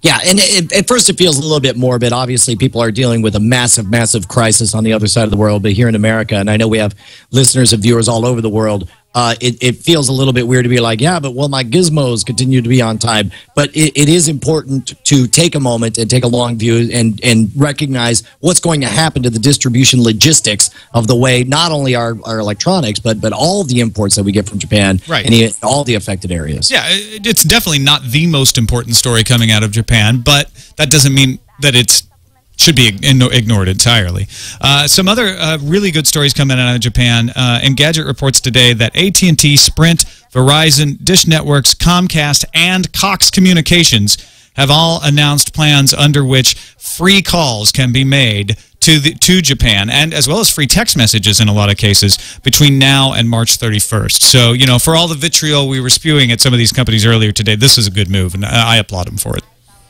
Yeah, and at first it feels a little bit morbid. Obviously, people are dealing with a massive, massive crisis on the other side of the world. But here in America, and I know we have listeners and viewers all over the world, it feels a little bit weird to be like, yeah, but will my gizmos continue to be on time? But it is important to take a moment and take a long view and recognize what's going to happen to the distribution logistics of the way not only our electronics, but all of the imports that we get from Japan and all the affected areas. Yeah, it's definitely not the most important story coming out of Japan, but that doesn't mean that it should be ignored entirely. Some other really good stories coming out of Japan. Engadget reports today that AT&T, Sprint, Verizon, Dish Networks, Comcast, and Cox Communications have all announced plans under which free calls can be made to Japan, and as well as free text messages in a lot of cases between now and March 31st. So, you know, for all the vitriol we were spewing at some of these companies earlier today, this is a good move, and I applaud them for it.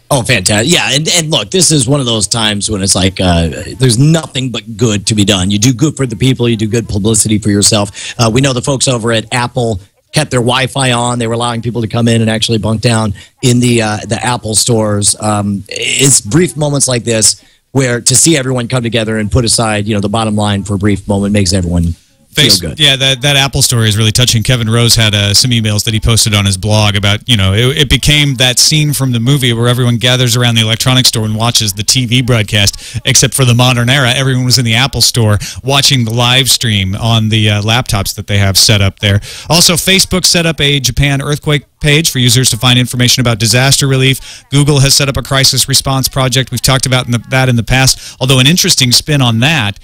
Oh, fantastic. Yeah, and look, this is one of those times when it's like there's nothing but good to be done. You do good for the people. You do good publicity for yourself. We know the folks over at Apple kept their Wi-Fi on. They were allowing people to come in and actually bunk down in the Apple stores. It's brief moments like this where to see everyone come together and put aside, you know, the bottom line for a brief moment makes everyone feel good. Yeah, that Apple story is really touching. Kevin Rose had some emails that he posted on his blog about, you know, it became that scene from the movie where everyone gathers around the electronics store and watches the TV broadcast, except for the modern era. Everyone was in the Apple store watching the live stream on the laptops that they have set up there. Also, Facebook set up a Japan earthquake page for users to find information about disaster relief. Google has set up a crisis response project. We've talked about that in the past, although an interesting spin on that.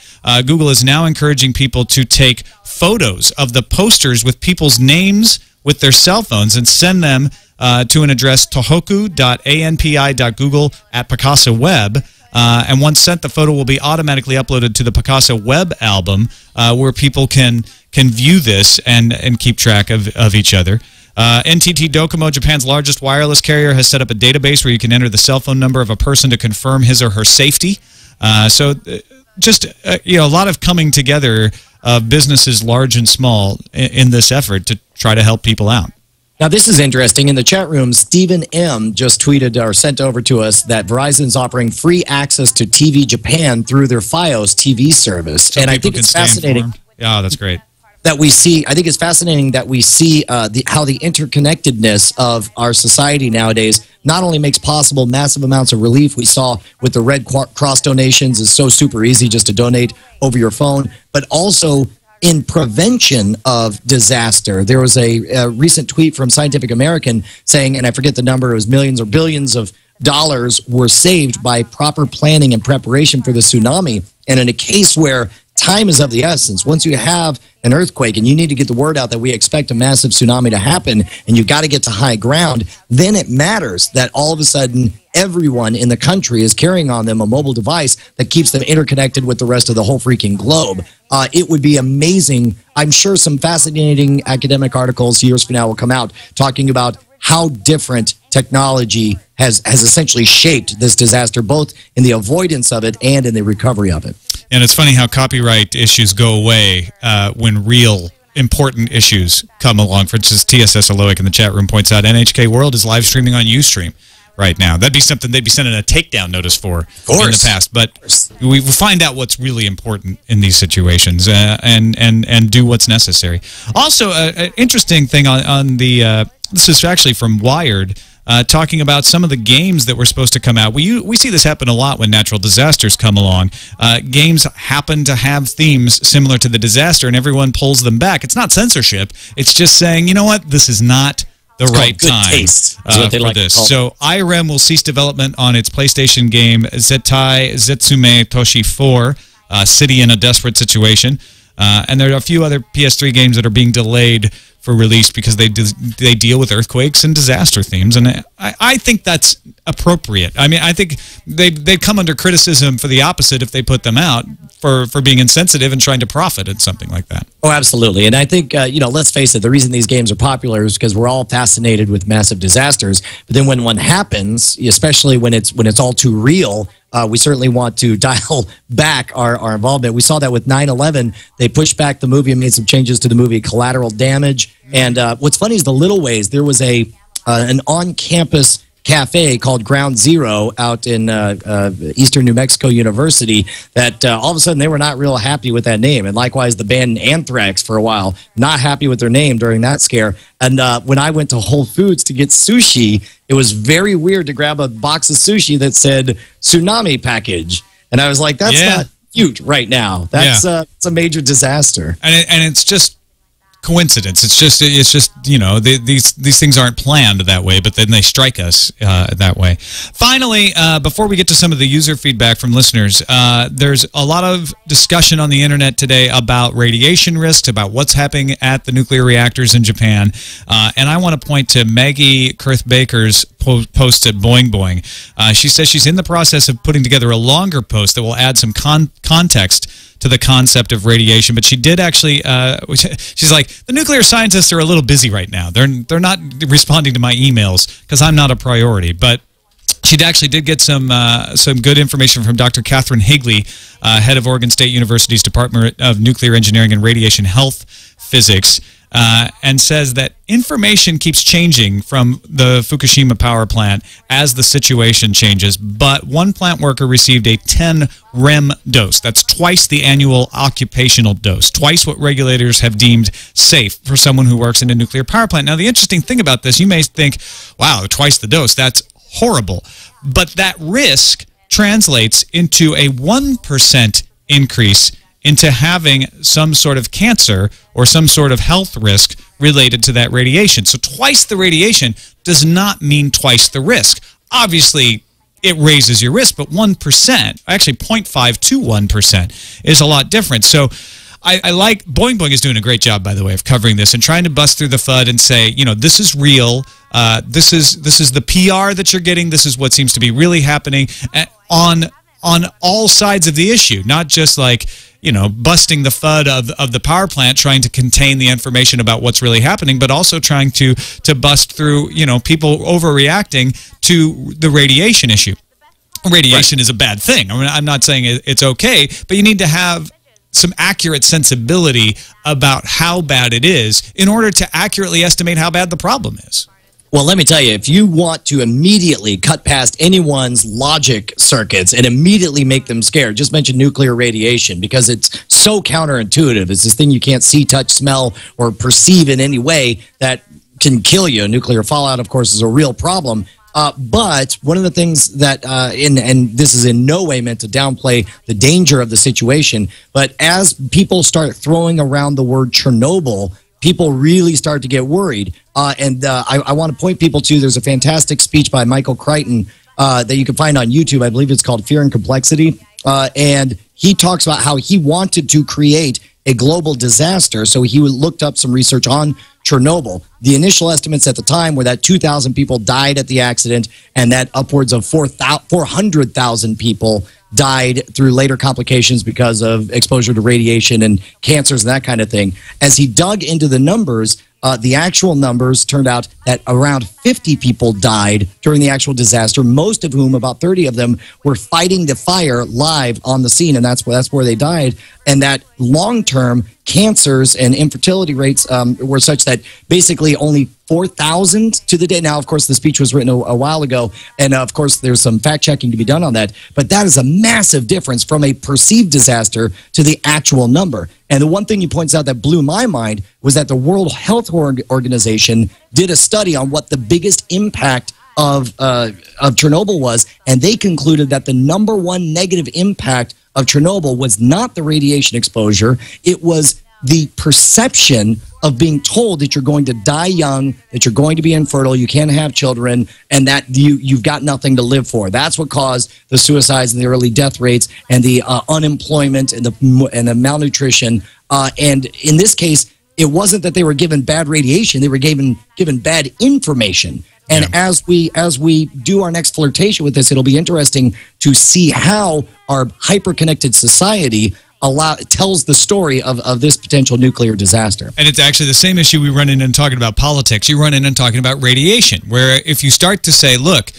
Google is now encouraging people to take photos of the posters with people's names with their cell phones and send them to an address tohoku.anpi.google@Picasa Web. And once sent, the photo will be automatically uploaded to the Picasa Web album where people can view this and keep track of each other. NTT Docomo, Japan's largest wireless carrier, has set up a database where you can enter the cell phone number of a person to confirm his or her safety. Just you know, a lot of coming together of businesses large and small in this effort to try to help people out. Now, this is interesting. In the chat room, Stephen M. just tweeted or sent over to us that Verizon's offering free access to TV Japan through their Fios TV service. So and I think it's fascinating. Yeah, that's great. That we see, I think it's fascinating that we see how the interconnectedness of our society nowadays not only makes possible massive amounts of relief. We saw with the Red Cross donations, it's so super easy just to donate over your phone, but also in prevention of disaster. There was a recent tweet from Scientific American saying, and I forget the number, it was millions or billions of dollars were saved by proper planning and preparation for the tsunami. And in a case where time is of the essence, once you have an earthquake and you need to get the word out that we expect a massive tsunami to happen and you've got to get to high ground, then it matters that all of a sudden everyone in the country is carrying on them a mobile device that keeps them interconnected with the rest of the whole freaking globe. It would be amazing. I'm sure some fascinating academic articles years from now will come out talking about how different technology has essentially shaped this disaster, both in the avoidance of it and in the recovery of it. And it's funny how copyright issues go away when real important issues come along. For instance, TSS Aloic in the chat room points out NHK World is live streaming on Ustream right now. That'd be something they'd be sending a takedown notice for in the past. But we find out what's really important in these situations and do what's necessary. Also, an interesting thing on the this is actually from Wired, talking about some of the games that were supposed to come out. We see this happen a lot when natural disasters come along. Games happen to have themes similar to the disaster, and everyone pulls them back. It's not zensorship. It's just saying, you know what, this is not the right time for this. So IREM will cease development on its PlayStation game Zettai Zetsume Toshi 4, City in a Desperate Situation. And there are a few other PS3 games that are being delayed for release because they deal with earthquakes and disaster themes, and I think that's appropriate. I mean, I think they'd come under criticism for the opposite if they put them out for being insensitive and trying to profit at something like that. Oh, absolutely. And I think you know, let's face it, the reason these games are popular is because we're all fascinated with massive disasters. But then when one happens, especially when it's all too real, we certainly want to dial back our involvement. We saw that with 9/11. They pushed back the movie and made some changes to the movie Collateral Damage. And what's funny is the little ways. There was an on-campus cafe called Ground Zero out in Eastern New Mexico University that all of a sudden they were not real happy with that name. And likewise, the band Anthrax for a while, not happy with their name during that scare. And when I went to Whole Foods to get sushi, it was very weird to grab a box of sushi that said tsunami package. And I was like, that's not cute right now. That's it's a major disaster. And it's just coincidence. It's just these things aren't planned that way, but then they strike us that way. Finally, before we get to some of the user feedback from listeners, there's a lot of discussion on the internet today about radiation risks, about what's happening at the nuclear reactors in Japan, and I want to point to Maggie Kurth Baker's post at Boing Boing. She says she's in the process of putting together a longer post that will add some context to the concept of radiation, but she did actually. She's like, the nuclear scientists are a little busy right now. They're not responding to my emails because I'm not a priority. But she actually did get some good information from Dr. Catherine Higley, head of Oregon State University's Department of Nuclear Engineering and Radiation Health Physics. And says that information keeps changing from the Fukushima power plant as the situation changes, but one plant worker received a 10 REM dose. That's twice the annual occupational dose, twice what regulators have deemed safe for someone who works in a nuclear power plant. Now, the interesting thing about this, you may think, wow, twice the dose, that's horrible. But that risk translates into a 1% increase into having some sort of cancer or some sort of health risk related to that radiation. So twice the radiation does not mean twice the risk. Obviously, it raises your risk, but 1%, actually 0.5 to 1% is a lot different. So I like, Boing Boing is doing a great job, by the way, of covering this and trying to bust through the FUD and say, this is real. This is the PR that you're getting. This is what seems to be really happening on all sides of the issue, not just like, busting the FUD of the power plant, trying to contain the information about what's really happening, but also trying to bust through, people overreacting to the radiation issue. Radiation is a bad thing. I mean, I'm not saying it's okay, but you need to have some accurate sensibility about how bad it is in order to accurately estimate how bad the problem is. Well, let me tell you, if you want to immediately cut past anyone's logic circuits and immediately make them scared, just mention nuclear radiation because it's so counterintuitive. It's this thing you can't see, touch, smell, or perceive in any way that can kill you. Nuclear fallout, of course, is a real problem. But one of the things that, and this is in no way meant to downplay the danger of the situation, but as people start throwing around the word Chernobyl, people really start to get worried. I want to point people to, there's a fantastic speech by Michael Crichton that you can find on YouTube. I believe it's called Fear and Complexity. And he talks about how he wanted to create a global disaster. So he looked up some research on Chernobyl. The initial estimates at the time were that 2,000 people died at the accident and that upwards of 400,000 people died through later complications because of exposure to radiation and cancers and that kind of thing. As he dug into the numbers, the actual numbers turned out that around 50 people died during the actual disaster, most of whom, about 30 of them, were fighting the fire live on the scene, and that's where they died. And that long-term cancers and infertility rates were such that basically only 4,000 to the day. Now, of course, the speech was written a while ago, and of course, there's some fact-checking to be done on that. But that is a massive difference from a perceived disaster to the actual number. And the one thing he points out that blew my mind was that the World Health Organization did a study on what the biggest impact of Chernobyl was, and they concluded that the number one negative impact of Chernobyl was not the radiation exposure, it was the perception of being told that you're going to die young, that you're going to be infertile, you can't have children, and that you've got nothing to live for. That's what caused the suicides and the early death rates and the unemployment and the malnutrition. And in this case, it wasn't that they were given bad radiation, they were given bad information. And as we do our next flirtation with this, it'll be interesting to see how our hyper-connected society tells the story of this potential nuclear disaster. And it's actually the same issue we run in and talking about politics. You run in and talking about radiation, where if you start to say, look,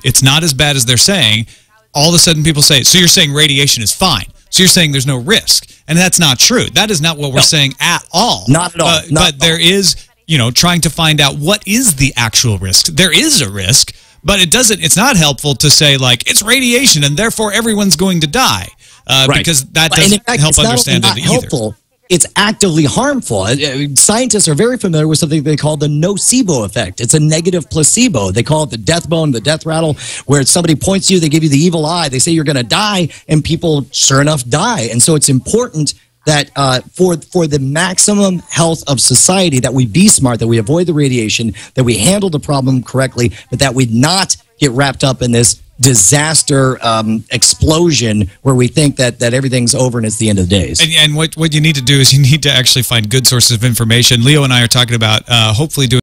it's not as bad as they're saying, all of a sudden people say, so you're saying radiation is fine. So you're saying there's no risk. And that's not true. That is not what we're saying at all. Not at all. But there is, trying to find out what is the actual risk. There is a risk, But it's not helpful to say, like, it's radiation and therefore everyone's going to die. Because that doesn't help understand it either. Helpful. It's actively harmful. Scientists are very familiar with something they call the nocebo effect. It's a negative placebo. They call it the death bone, the death rattle, where somebody points to you, they give you the evil eye, they say you're going to die, and people, sure enough, die. And so it's important that for the maximum health of society, that we be smart, that we avoid the radiation, that we handle the problem correctly, but that we not get wrapped up in this disaster explosion where we think that everything's over and it's the end of the days. And what you need to do is you need to actually find good sources of information. Leo and I are talking about hopefully doing